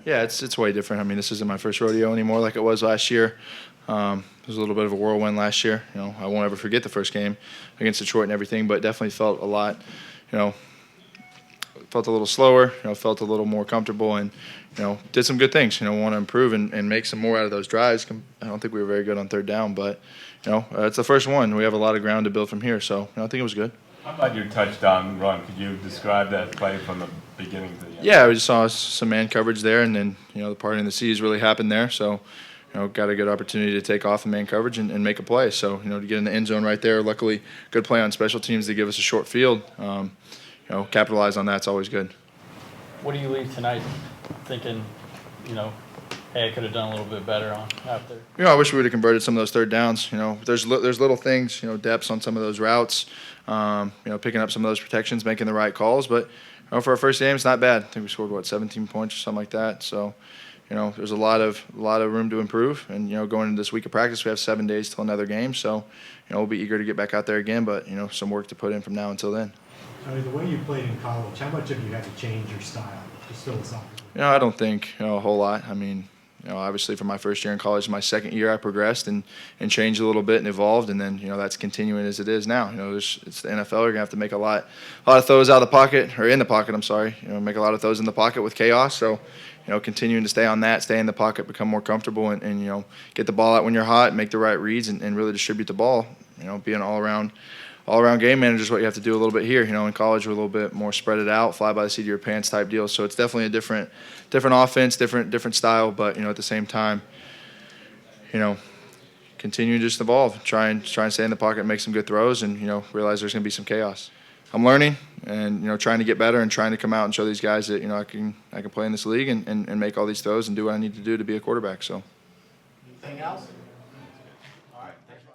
Yeah, it's way different. I mean, this isn't my first rodeo anymore like it was last year. It was a little bit of a whirlwind last year. I won't ever forget the first game against Detroit and everything, but definitely felt a lot, felt a little slower, felt a little more comfortable, and, did some good things. Want to improve and make some more out of those drives. I don't think we were very good on third down, but, it's the first one. We have a lot of ground to build from here, so I think it was good. How about your touchdown run? Could you describe that play from the beginning to the end? Yeah, we just saw some man coverage there, and then, the parting of the seas really happened there, so, got a good opportunity to take off in man coverage and make a play. So, to get in the end zone right there, luckily, good play on special teams to give us a short field. Capitalize on that's always good. What do you leave tonight thinking, hey, I could have done a little bit better on out there? I wish we would have converted some of those third downs. There's little things, depths on some of those routes, picking up some of those protections, making the right calls. But, for our first game, it's not bad. I think we scored, 17 points or something like that. So, there's a lot of room to improve. And, going into this week of practice, we have 7 days till another game. So, we'll be eager to get back out there again, but, some work to put in from now until then. The way you played in college, how much have you had to change your style, just philosophically? I don't think a whole lot. I mean, obviously from my first year in college to my second year, I progressed and changed a little bit and evolved, and then that's continuing as it is now. It's the NFL. You're gonna have to make a lot of throws out of the pocket, or in the pocket. I'm sorry. Make a lot of throws in the pocket with chaos. So, continuing to stay on that, stay in the pocket, become more comfortable, and get the ball out when you're hot, make the right reads, and really distribute the ball. Be an all-around game manager is what you have to do a little bit here. In college, we're a little bit more spread it out, fly by the seat of your pants type deal. So it's definitely a different offense, different style. But at the same time, continue to just evolve, try and stay in the pocket, make some good throws, and realize there's going to be some chaos. I'm learning and trying to get better and trying to come out and show these guys that I can play in this league and make all these throws and do what I need to do to be a quarterback. So. Anything else?